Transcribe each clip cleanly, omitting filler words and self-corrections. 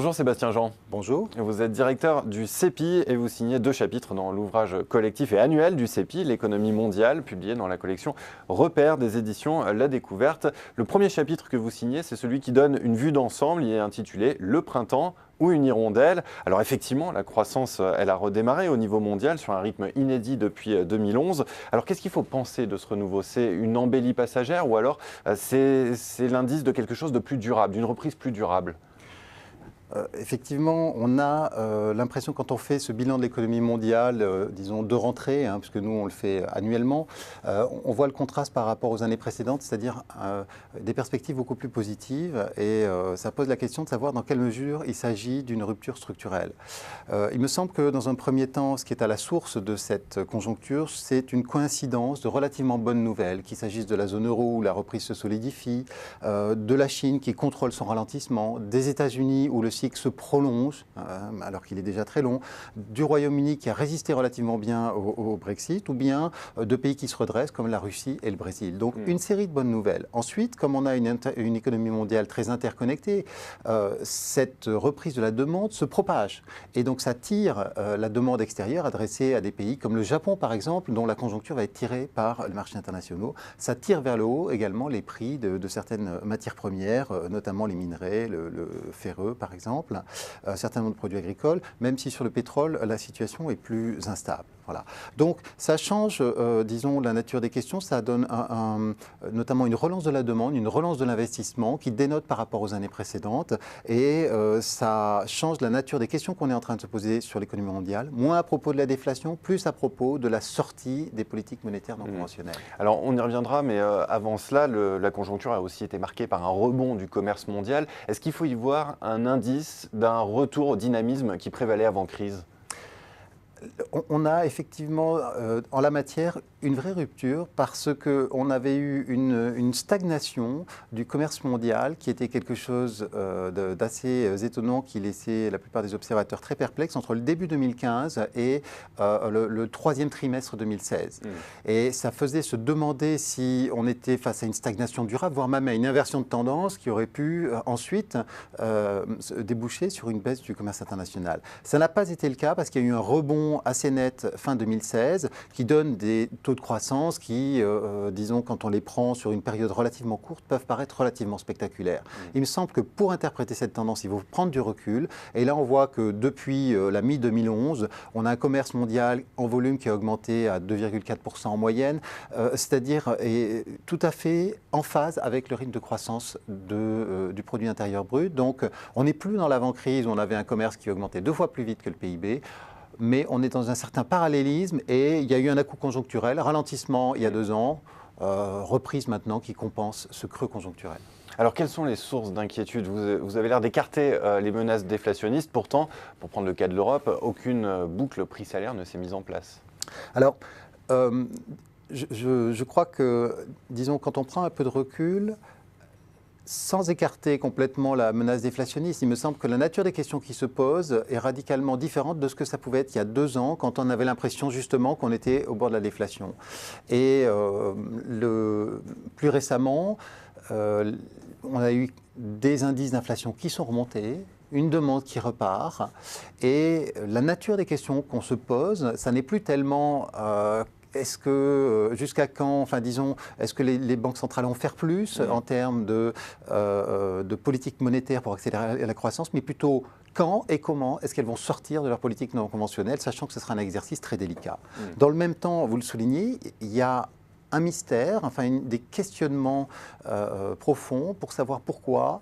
Bonjour Sébastien Jean. Bonjour. Vous êtes directeur du CEPI et vous signez 2 chapitres dans l'ouvrage collectif et annuel du CEPI, l'économie mondiale, publié dans la collection Repères des éditions La Découverte. Le premier chapitre que vous signez, c'est celui qui donne une vue d'ensemble. Il est intitulé « Le printemps ou une hirondelle ». Alors effectivement, la croissance, elle a redémarré au niveau mondial sur un rythme inédit depuis 2011. Alors qu'est-ce qu'il faut penser de ce renouveau? C'est une embellie passagère ou alors c'est l'indice de quelque chose de plus durable, d'une reprise plus durable? Effectivement, on a l'impression quand on fait ce bilan de l'économie mondiale, disons de rentrée, puisque nous on le fait annuellement, on voit le contraste par rapport aux années précédentes, c'est-à-dire des perspectives beaucoup plus positives et ça pose la question de savoir dans quelle mesure il s'agit d'une rupture structurelle. Il me semble que dans un premier temps, ce qui est à la source de cette conjoncture, c'est une coïncidence de relativement bonnes nouvelles, qu'il s'agisse de la zone euro où la reprise se solidifie, de la Chine qui contrôle son ralentissement, des États-Unis où le cycle se prolonge, alors qu'il est déjà très long, du Royaume-Uni qui a résisté relativement bien au Brexit, ou bien de pays qui se redressent comme la Russie et le Brésil. Donc une série de bonnes nouvelles. Ensuite, comme on a une économie mondiale très interconnectée, cette reprise de la demande se propage. Et donc ça tire la demande extérieure adressée à des pays comme le Japon, par exemple, dont la conjoncture va être tirée par les marchés internationaux. Ça tire vers le haut également les prix de certaines matières premières, notamment les minerais, le ferreux, par exemple. Un certain nombre de produits agricoles, même si sur le pétrole, la situation est plus instable. Voilà. Donc ça change, disons, la nature des questions, ça donne notamment une relance de la demande, une relance de l'investissement qui dénote par rapport aux années précédentes et ça change la nature des questions qu'on est en train de se poser sur l'économie mondiale, moins à propos de la déflation, plus à propos de la sortie des politiques monétaires non conventionnelles. Alors on y reviendra, mais avant cela, la conjoncture a aussi été marquée par un rebond du commerce mondial. Est-ce qu'il faut y voir un indice d'un retour au dynamisme qui prévalait avant crise? On a effectivement en la matière une vraie rupture parce qu'on avait eu une stagnation du commerce mondial qui était quelque chose d'assez étonnant qui laissait la plupart des observateurs très perplexes entre le début 2015 et le troisième trimestre 2016. Et ça faisait se demander si on était face à une stagnation durable, voire même à une inversion de tendance qui aurait pu ensuite déboucher sur une baisse du commerce international. Ça n'a pas été le cas parce qu'il y a eu un rebond assez net fin 2016 qui donne des taux de croissance qui, disons, quand on les prend sur une période relativement courte, peuvent paraître relativement spectaculaires. Il me semble que pour interpréter cette tendance, il faut prendre du recul. Et là, on voit que depuis la mi-2011, on a un commerce mondial en volume qui a augmenté à 2,4% en moyenne, c'est-à-dire tout à fait en phase avec le rythme de croissance du produit intérieur brut. Donc, on n'est plus dans l'avant-crise où on avait un commerce qui augmentait 2 fois plus vite que le PIB. Mais on est dans un certain parallélisme et il y a eu un à-coup conjoncturel, ralentissement il y a 2 ans, reprise maintenant qui compense ce creux conjoncturel. Alors, quelles sont les sources d'inquiétude? Vous avez l'air d'écarter les menaces déflationnistes. Pourtant, pour prendre le cas de l'Europe, aucune boucle prix-salaire ne s'est mise en place. Alors, je crois que, disons, quand on prend un peu de recul, sans écarter complètement la menace déflationniste, il me semble que la nature des questions qui se posent est radicalement différente de ce que ça pouvait être il y a 2 ans, quand on avait l'impression justement qu'on était au bord de la déflation. Et plus récemment, on a eu des indices d'inflation qui sont remontés, une demande qui repart, et la nature des questions qu'on se pose, ça n'est plus tellement est-ce que, jusqu'à quand, enfin disons, est-ce que les banques centrales vont faire plus en termes de politique monétaire pour accélérer la croissance, mais plutôt quand et comment est-ce qu'elles vont sortir de leur politique non conventionnelle, sachant que ce sera un exercice très délicat. Dans le même temps, vous le soulignez, il y a un mystère, enfin des questionnements profonds pour savoir pourquoi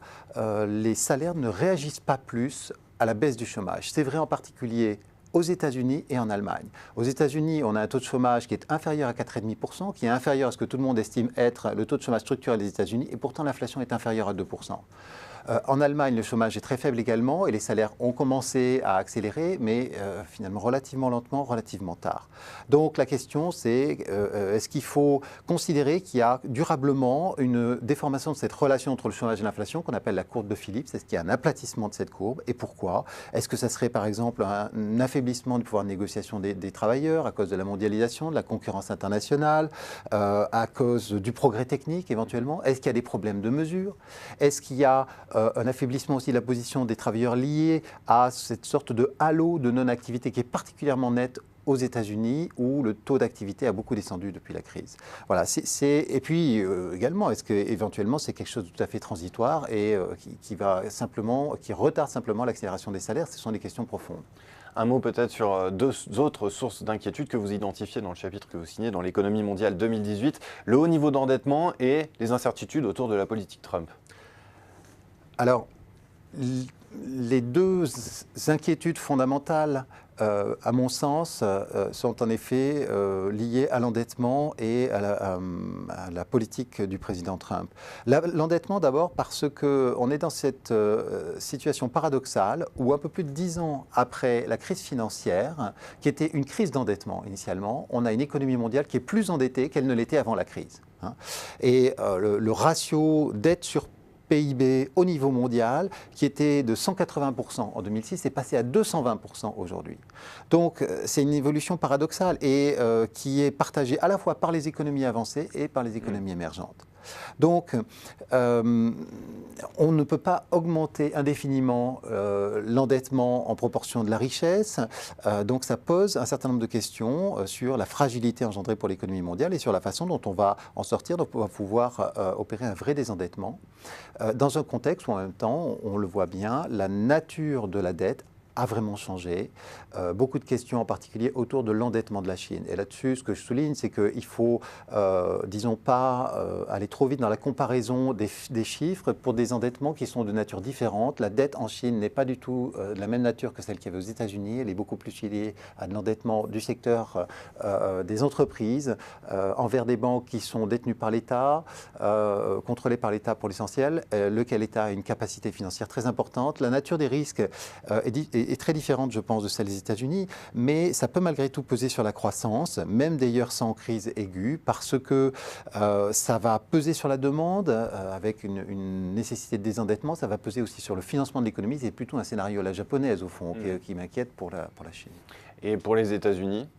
les salaires ne réagissent pas plus à la baisse du chômage. C'est vrai en particulier aux États-Unis et en Allemagne. Aux États-Unis, on a un taux de chômage qui est inférieur à 4,5%, qui est inférieur à ce que tout le monde estime être le taux de chômage structurel des États-Unis, et pourtant l'inflation est inférieure à 2%. En Allemagne, le chômage est très faible également et les salaires ont commencé à accélérer, mais finalement relativement lentement, relativement tard. Donc la question, c'est est-ce qu'il faut considérer qu'il y a durablement une déformation de cette relation entre le chômage et l'inflation qu'on appelle la courbe de Phillips? Est-ce qu'il y a un aplatissement de cette courbe et pourquoi? Est-ce que ça serait par exemple un affaiblissement du pouvoir de négociation des travailleurs à cause de la mondialisation, de la concurrence internationale, à cause du progrès technique éventuellement? Est-ce qu'il y a des problèmes de mesure? Est-ce qu'il y a un affaiblissement aussi de la position des travailleurs liés à cette sorte de halo de non-activité qui est particulièrement net aux États-Unis, où le taux d'activité a beaucoup descendu depuis la crise. Voilà, et puis également, est-ce qu'éventuellement c'est quelque chose de tout à fait transitoire et qui retarde simplement l'accélération des salaires? Ce sont des questions profondes. Un mot peut-être sur deux autres sources d'inquiétude que vous identifiez dans le chapitre que vous signez dans l'économie mondiale 2018, le haut niveau d'endettement et les incertitudes autour de la politique Trump. Alors, les deux inquiétudes fondamentales, à mon sens, sont en effet liées à l'endettement et à la politique du président Trump. L'endettement d'abord parce qu'on est dans cette situation paradoxale où un peu plus de 10 ans après la crise financière, qui était une crise d'endettement initialement, on a une économie mondiale qui est plus endettée qu'elle ne l'était avant la crise. Et le ratio dette sur PIB au niveau mondial, qui était de 180% en 2006, est passé à 220% aujourd'hui. Donc c'est une évolution paradoxale et qui est partagée à la fois par les économies avancées et par les économies émergentes. Donc, on ne peut pas augmenter indéfiniment l'endettement en proportion de la richesse. Donc, ça pose un certain nombre de questions sur la fragilité engendrée pour l'économie mondiale et sur la façon dont on va en sortir, donc on va pouvoir opérer un vrai désendettement. Dans un contexte où, en même temps, on le voit bien, la nature de la dette a vraiment changé. Beaucoup de questions en particulier autour de l'endettement de la Chine. Et là-dessus, ce que je souligne, c'est qu'il faut, disons pas, aller trop vite dans la comparaison des chiffres pour des endettements qui sont de nature différente. La dette en Chine n'est pas du tout de la même nature que celle qu'il y avait aux États-Unis. Elle est beaucoup plus liée à de l'endettement du secteur des entreprises envers des banques qui sont détenues par l'État, contrôlées par l'État pour l'essentiel, lequel État a une capacité financière très importante. La nature des risques est très différente, je pense, de celle des États-Unis, mais ça peut malgré tout peser sur la croissance, même d'ailleurs sans crise aiguë, parce que ça va peser sur la demande avec une nécessité de désendettement, ça va peser aussi sur le financement de l'économie. C'est plutôt un scénario à la japonaise, au fond, qui m'inquiète pour la Chine. Et pour les États-Unis ?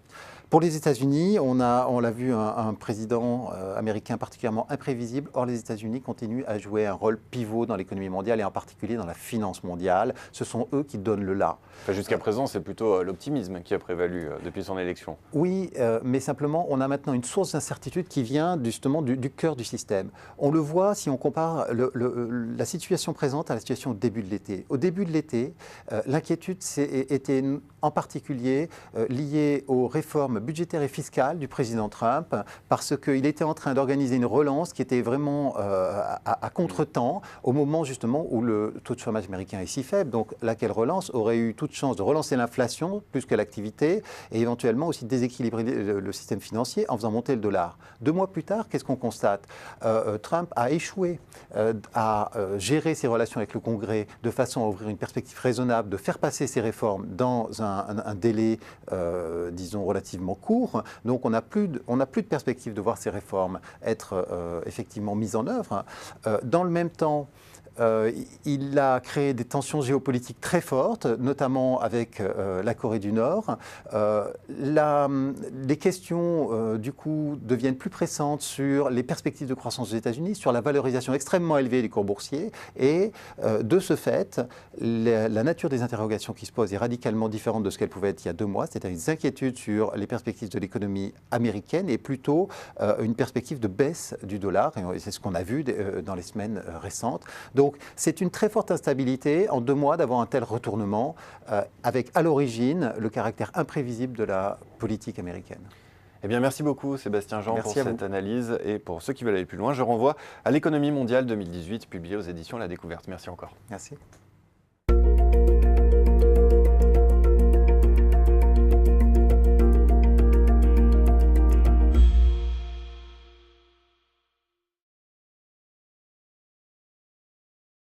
Pour les États-Unis, on l'a vu, un président américain particulièrement imprévisible. Or, les États-Unis continuent à jouer un rôle pivot dans l'économie mondiale et en particulier dans la finance mondiale. Ce sont eux qui donnent le là. Enfin, jusqu'à présent, c'est plutôt l'optimisme qui a prévalu depuis son élection. Oui, mais simplement, on a maintenant une source d'incertitude qui vient justement du cœur du système. On le voit si on compare la situation présente à la situation au début de l'été. Au début de l'été, l'inquiétude était en particulier liée aux réformes budgétaire et fiscale du président Trump, parce qu'il était en train d'organiser une relance qui était vraiment à contre-temps, au moment justement où le taux de chômage américain est si faible. Donc laquelle relance aurait eu toute chance de relancer l'inflation plus que l'activité et éventuellement aussi déséquilibrer le système financier en faisant monter le dollar. 2 mois plus tard, qu'est-ce qu'on constate? Trump a échoué à gérer ses relations avec le Congrès de façon à ouvrir une perspective raisonnable, de faire passer ces réformes dans un délai, disons, relativement court. Donc on n'a plus de perspective de voir ces réformes être effectivement mises en œuvre. Dans le même temps, il a créé des tensions géopolitiques très fortes, notamment avec la Corée du Nord. Les questions, du coup, deviennent plus pressantes sur les perspectives de croissance des États-Unis, sur la valorisation extrêmement élevée des cours boursiers. Et de ce fait, la nature des interrogations qui se posent est radicalement différente de ce qu'elle pouvait être il y a 2 mois, c'est-à-dire des inquiétudes sur les perspectives de l'économie américaine et plutôt une perspective de baisse du dollar. Et c'est ce qu'on a vu dans les semaines récentes. Donc, c'est une très forte instabilité en 2 mois d'avoir un tel retournement avec à l'origine le caractère imprévisible de la politique américaine. Eh bien, merci beaucoup Sébastien Jean pour cette analyse et pour ceux qui veulent aller plus loin, je renvoie à l'économie mondiale 2018 publiée aux éditions La Découverte. Merci encore. Merci.